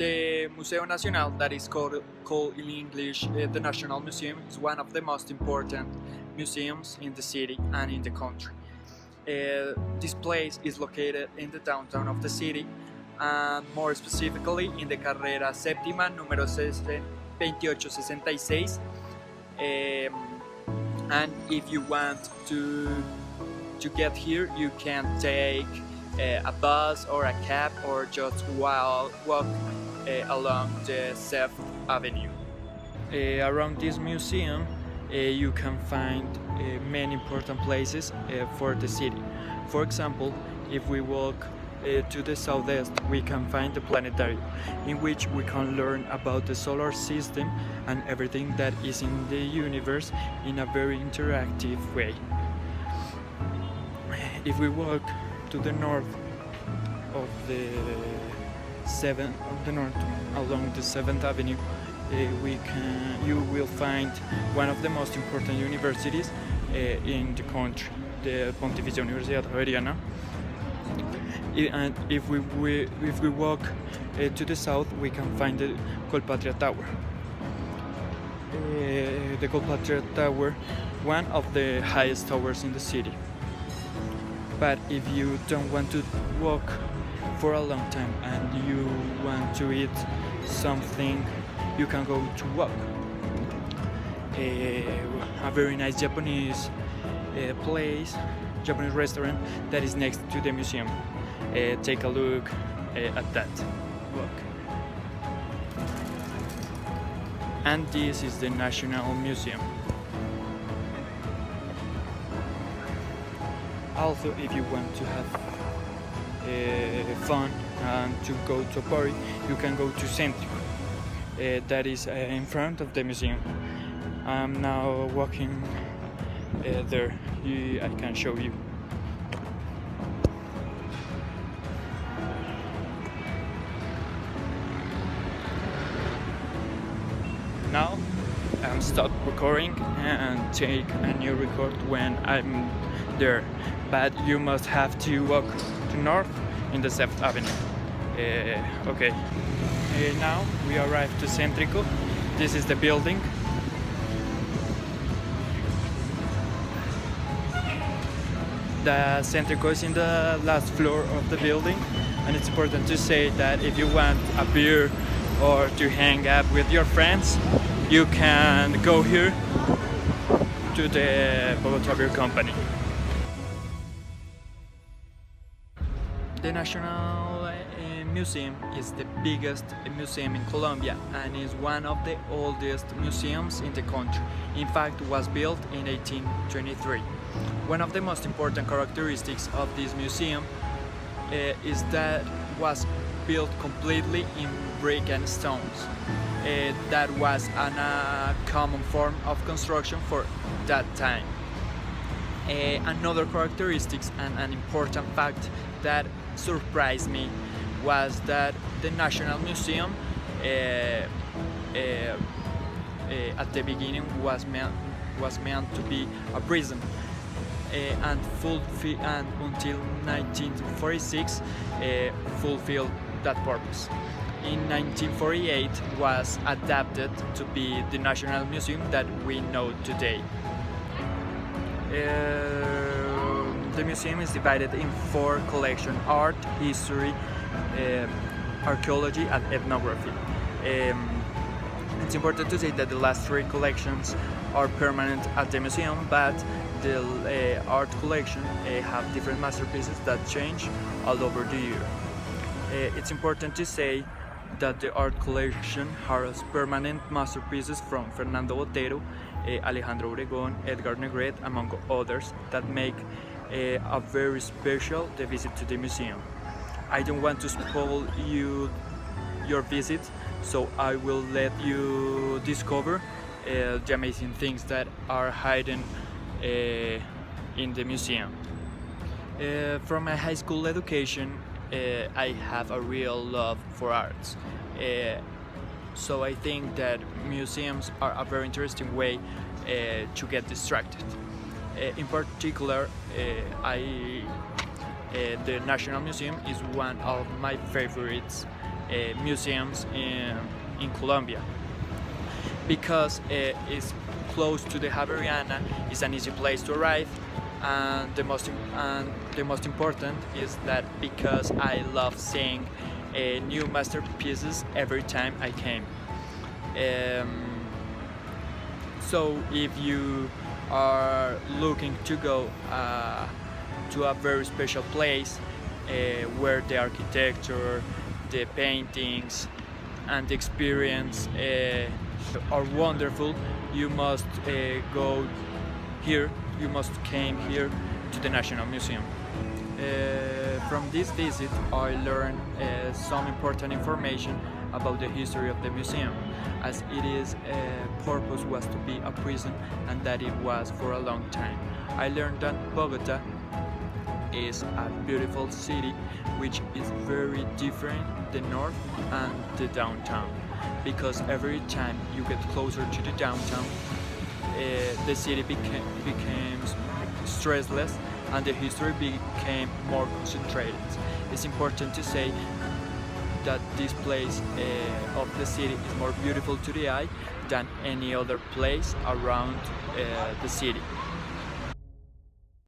The Museo Nacional, that is called in English the National Museum, is one of the most important museums in the city and in the country. This place is located in the downtown of the city, and more specifically in the carrera séptima número 2866. And if you want to get here, you can take a bus or a cab or just walk along the 7th Avenue. Around this museum you can find many important places for the city. For example, if we walk to the southeast, we can find the planetarium, in which we can learn about the solar system and everything that is in the universe in a very interactive way. If we walk to the north along the 7th Avenue, you will find one of the most important universities in the country, the Pontificia Universidad Javeriana. And if we walk to the south, we can find the Colpatria Tower. The Colpatria Tower, one of the highest towers in the city. But if you don't want to walk for a long time and you want to eat something, you can go to walk. A very nice Japanese Japanese restaurant that is next to the museum. Take a look at that. Look. And this is the National Museum. Also, if you want to have fun and to go to a party, you can go to Centrico. That is in front of the museum. I'm now walking there. I can show you. Now I'm stop recording and take a new record when I'm there. But you must have to walk to north in the 7th Avenue. Okay. Now we arrived to Centrico. This is the building. The Centrico is in the last floor of the building, and it's important to say that if you want a beer or to hang out with your friends, you can go here to the Bogotá Beer Company. The National Museum is the biggest museum in Colombia and is one of the oldest museums in the country. In fact, it was built in 1823. One of the most important characteristics of this museum is that it was built completely in brick and stones. That was a common form of construction for that time. Another characteristic and an important fact that surprised me was that the National Museum at the beginning was meant to be a prison, and until 1946 fulfilled that purpose. In 1948 was adapted to be the National Museum that we know today. The museum is divided in 4 collections: art, history, archaeology and ethnography. It's important to say that the last 3 collections are permanent at the museum, but the art collection have different masterpieces that change all over the year. It's important to say that the art collection has permanent masterpieces from Fernando Botero, Alejandro Obregón, Edgar Negret, among others, that make a very special the visit to the museum. I don't want to spoil your visit, so I will let you discover the amazing things that are hidden in the museum. From my high school education, I have a real love for arts. So I think that museums are a very interesting way to get distracted. In particular, the National Museum is one of my favorites museums in Colombia, because it's close to the Javeriana. It's an easy place to arrive, and the most important is that because I love seeing new masterpieces every time I came. So if you are looking to go to a very special place where the architecture, the paintings, and the experience are wonderful, you must go here. You must came here to the National Museum. From this visit, I learned some important information about the history of the museum, as its purpose was to be a prison and that it was for a long time. I learned that Bogota is a beautiful city which is very different the north and the downtown, because every time you get closer to the downtown, the city became stressless and the history became more concentrated. It's important to say that this place of the city is more beautiful to the eye than any other place around the city.